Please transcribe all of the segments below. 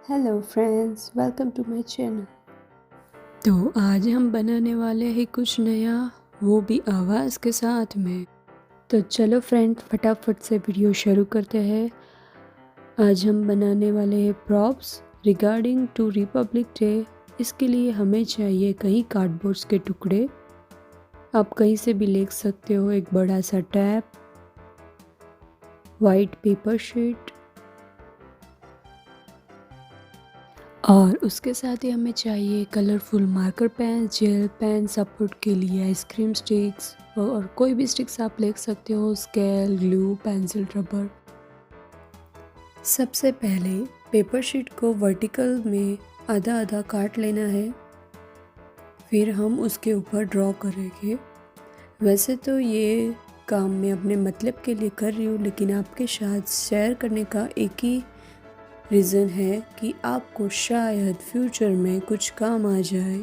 Hello friends, welcome to my channel. तो आज हम बनाने वाले हैं कुछ नया, वो भी आवाज़ के साथ में। तो चलो फ्रेंड, फटाफट से वीडियो शुरू करते हैं। आज हम बनाने वाले हैं props regarding to Republic Day. इसके लिए हमें चाहिए कहीं कार्डबोर्ड्स के टुकड़े, आप कहीं से भी ले सकते हो। एक बड़ा सा टैप, वाइट पेपर शीट, और उसके साथ ही हमें चाहिए colourful marker pen, gel pen, support के लिए आइसक्रीम स्टिक्स, और कोई भी स्टिक्स आप ले सकते हो, स्केल, ग्लू, पेंसिल, रबर। सबसे पहले पेपर शीट को वर्टिकल में आधा आधा काट लेना है, फिर हम उसके ऊपर ड्रॉ करेंगे। वैसे तो ये काम मैं अपने मतलब के लिए कर रही हूँ, लेकिन आपके साथ शेयर करने का एक ही रीज़न है कि आपको शायद फ्यूचर में कुछ काम आ जाए।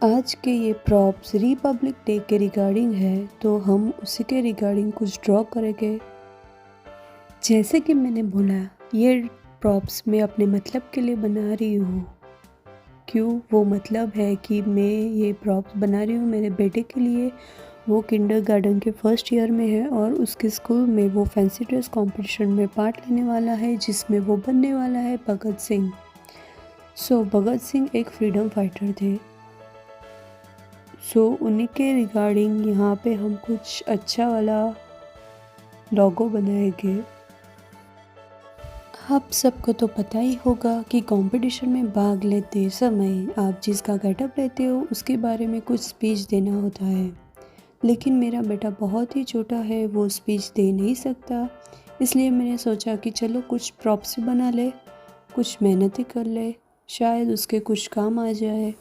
आज के ये प्रॉप्स रिपब्लिक डे के रिगार्डिंग है, तो हम उसी के रिगार्डिंग कुछ ड्रॉ करेंगे। जैसे कि मैंने बोला, ये प्रॉप्स मैं अपने मतलब के लिए बना रही हूँ। क्यों? वो मतलब है कि मैं ये प्रॉप्स बना रही हूँ मेरे बेटे के लिए। वो किंडरगार्टन के फर्स्ट ईयर में है और उसके स्कूल में वो फैंसी ड्रेस कंपटीशन में पार्ट लेने वाला है, जिसमें वो बनने वाला है भगत सिंह। भगत सिंह एक फ्रीडम फाइटर थे। उन्हीं के रिगार्डिंग यहाँ पे हम कुछ अच्छा वाला लोगो बनाएंगे। आप सबको तो पता ही होगा कि कंपटीशन में भाग लेते समय आप जिसका गेटअप लेते हो उसके बारे में कुछ स्पीच देना होता है, लेकिन मेरा बेटा बहुत ही छोटा है, वो स्पीच दे नहीं सकता। इसलिए मैंने सोचा कि चलो कुछ प्रॉप्स बना ले, कुछ मेहनत ही कर ले, शायद उसके कुछ काम आ जाए।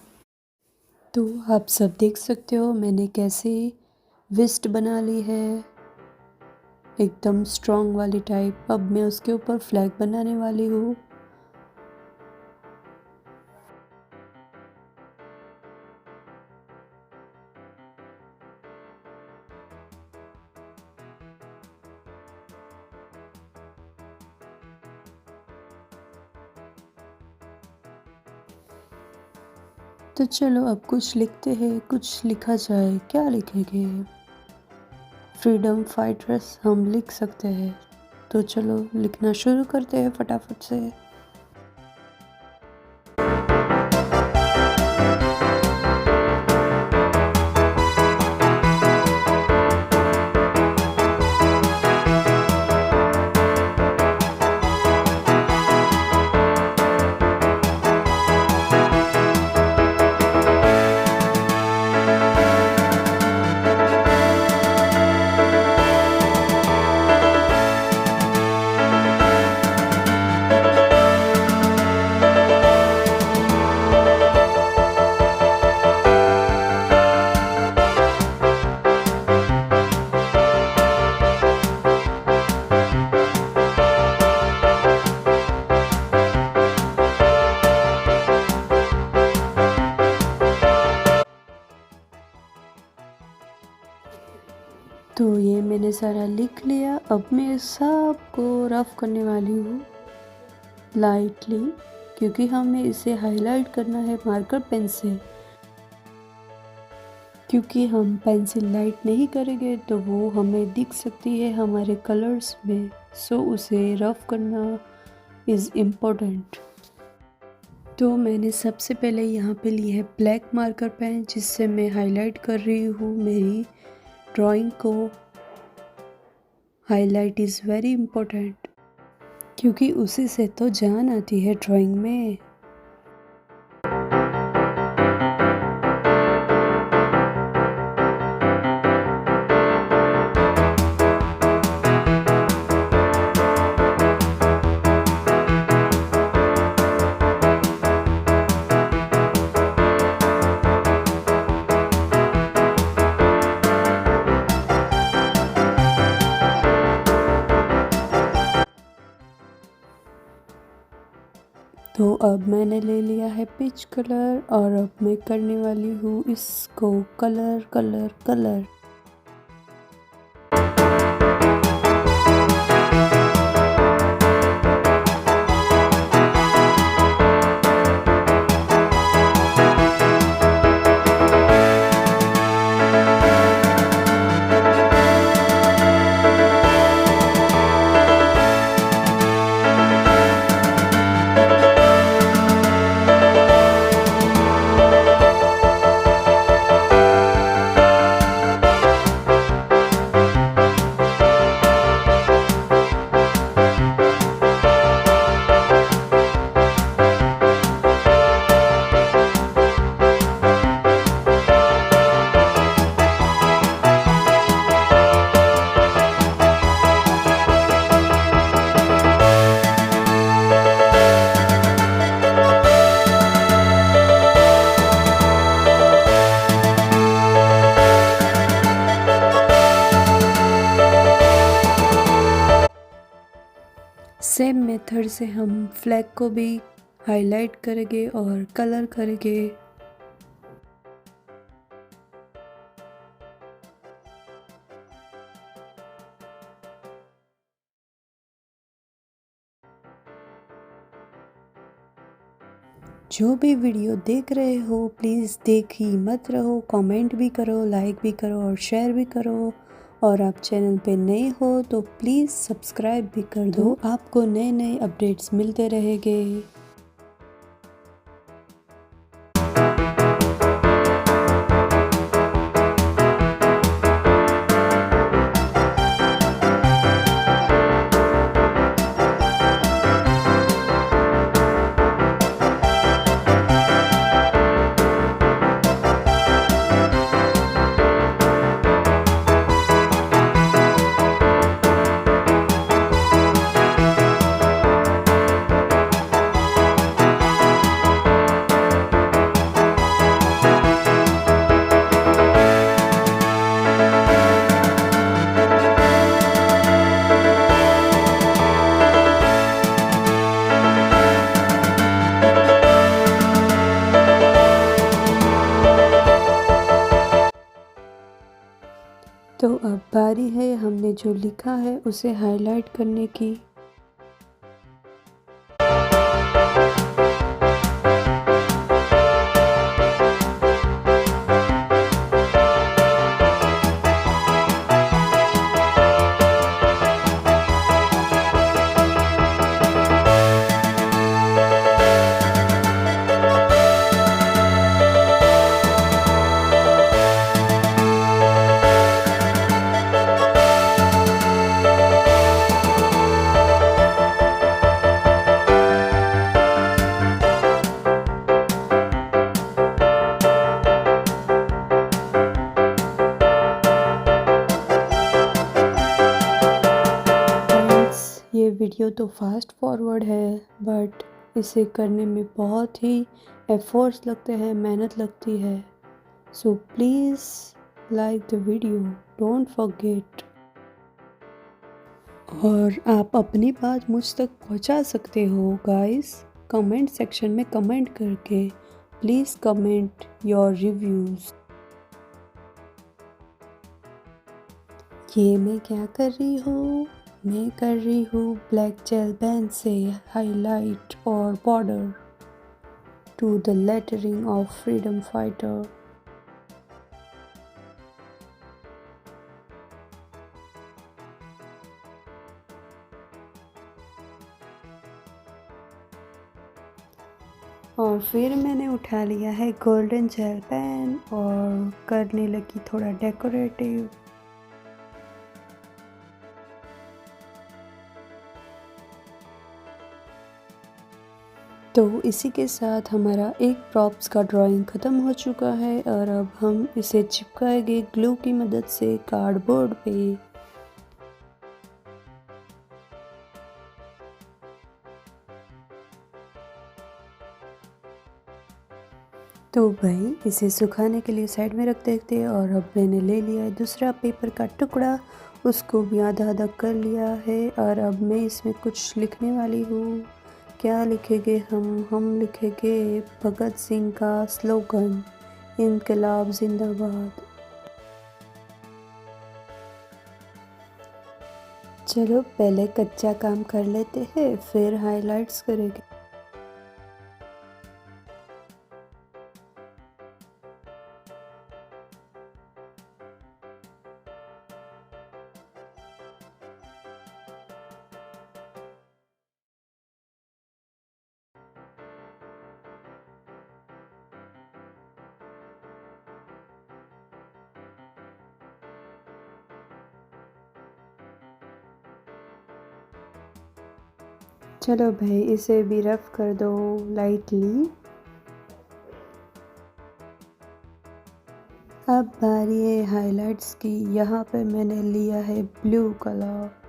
तो आप सब देख सकते हो मैंने कैसे विस्ट बना ली है, एकदम स्ट्रॉन्ग वाली टाइप। अब मैं उसके ऊपर फ्लैग बनाने वाली हूँ। तो चलो अब कुछ लिखते हैं, कुछ लिखा जाए। क्या लिखेंगे? फ्रीडम फाइटर्स हम लिख सकते हैं। तो चलो लिखना शुरू करते हैं फटाफट से। तो ये मैंने सारा लिख लिया। अब मैं सबको रफ करने वाली हूँ लाइटली, क्योंकि हमें इसे हाईलाइट करना है मार्कर पेन से। क्योंकि हम पेंसिल लाइट नहीं करेंगे तो वो हमें दिख सकती है हमारे कलर्स में। उसे रफ करना इज़ इम्पोर्टेंट। तो मैंने सबसे पहले यहाँ पे ली है ब्लैक मार्कर पेन, जिससे मैं हाईलाइट कर रही हूँ मेरी ड्राइंग को। हाईलाइट इज़ वेरी इम्पोर्टेंट, क्योंकि उसी से तो जान आती है ड्राइंग में। तो अब मैंने ले लिया है पिच कलर, और अब मैं करने वाली हूँ इसको कलर कलर कलर। मेथड से हम फ्लैग को भी हाईलाइट करेंगे और कलर करेंगे। जो भी वीडियो देख रहे हो प्लीज़ देख ही मत रहो, कमेंट भी करो, लाइक भी करो और शेयर भी करो। और आप चैनल पे नए हो तो प्लीज़ सब्सक्राइब भी कर दो, आपको नए नए अपडेट्स मिलते रहेंगे। तो अब बारी है हमने जो लिखा है उसे हाईलाइट करने की। ये वीडियो तो फास्ट फॉरवर्ड है बट इसे करने में बहुत ही एफर्ट्स लगते हैं, मेहनत लगती है। So please like the video, don't forget. और आप अपनी बात मुझ तक पहुंचा सकते हो गाइस, कमेंट सेक्शन में कमेंट करके। Please comment your reviews. ये मैं क्या कर रही हूँ? मैं कर रही हूँ ब्लैक जेल पेन से हाईलाइट और border to the lettering of freedom fighter. और फिर मैंने उठा लिया है गोल्डन जेल पेन और करने लगी थोड़ा डेकोरेटिव। तो इसी के साथ हमारा एक प्रॉप्स का ड्राइंग ख़त्म हो चुका है और अब हम इसे चिपकाएंगे ग्लू की मदद से कार्डबोर्ड पे। तो भाई इसे सुखाने के लिए साइड में रख देते हैं। और अब मैंने ले लिया है दूसरा पेपर का टुकड़ा, उसको भी आधा आधा कर लिया है। और अब मैं इसमें कुछ लिखने वाली हूँ। क्या लिखेंगे हम लिखेंगे भगत सिंह का स्लोगन, इनकलाब जिंदाबाद। चलो पहले कच्चा काम कर लेते हैं, फिर हाइलाइट्स करेंगे। चलो भाई इसे भी रफ कर दो लाइटली। अब बारी है हाइलाइट्स की। यहाँ पे मैंने लिया है ब्लू कलर।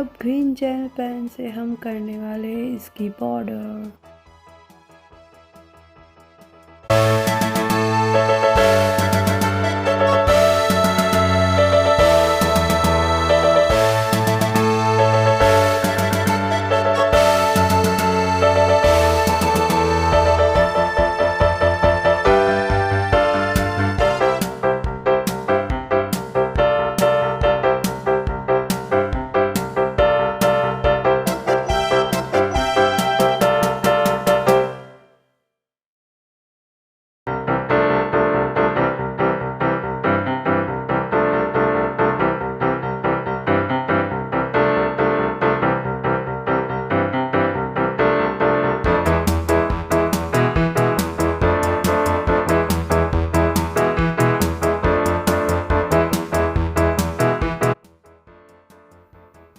अब ग्रीन जेल पेन से हम करने वाले हैं इसकी बॉर्डर।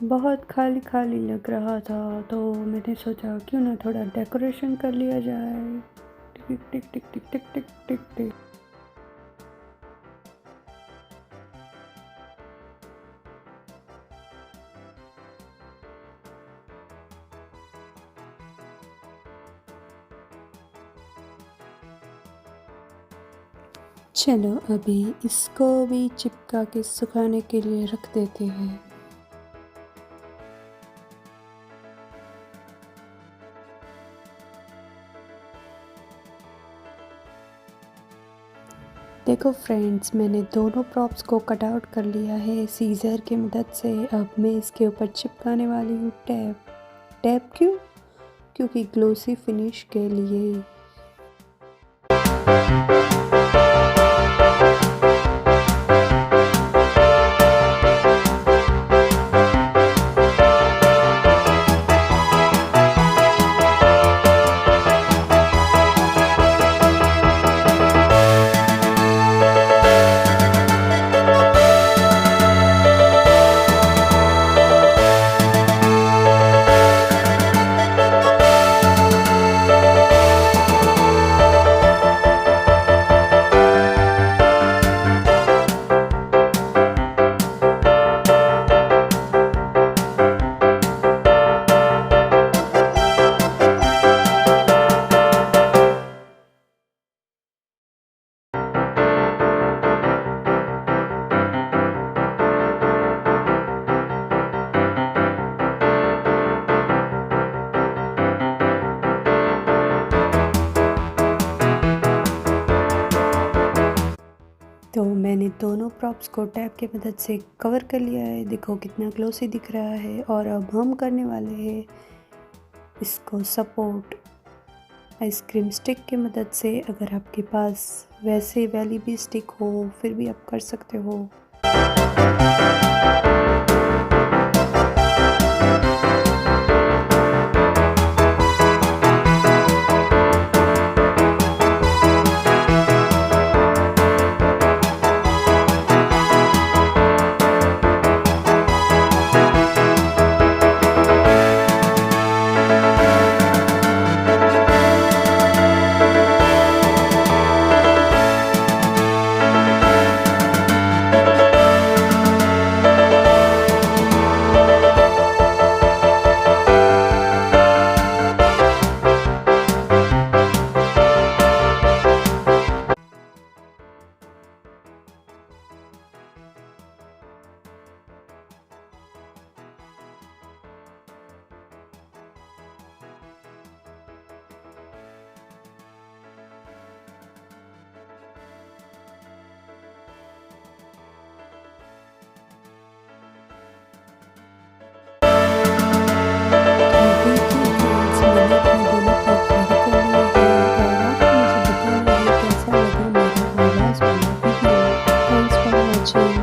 बहुत खाली खाली लग रहा था तो मैंने सोचा क्यों ना थोड़ा डेकोरेशन कर लिया जाए। टिक टिक टिक टिक टिक टिक टिक टिक। चलो अभी इसको भी चिपका के सुखाने के लिए रख देते हैं। देखो फ्रेंड्स, मैंने दोनों प्रॉप्स को कट आउट कर लिया है सीज़र की मदद से। अब मैं इसके ऊपर चिपकाने वाली हूँ टैप। टैप क्यों? क्योंकि ग्लोसी फिनिश के लिए। तो मैंने दोनों प्रॉप्स को टैप की मदद से कवर कर लिया है। देखो कितना ग्लोसी दिख रहा है। और अब हम करने वाले हैं इसको सपोर्ट आइसक्रीम स्टिक की मदद से। अगर आपके पास वैसे वाली भी स्टिक हो फिर भी आप कर सकते हो। Thanks for watching.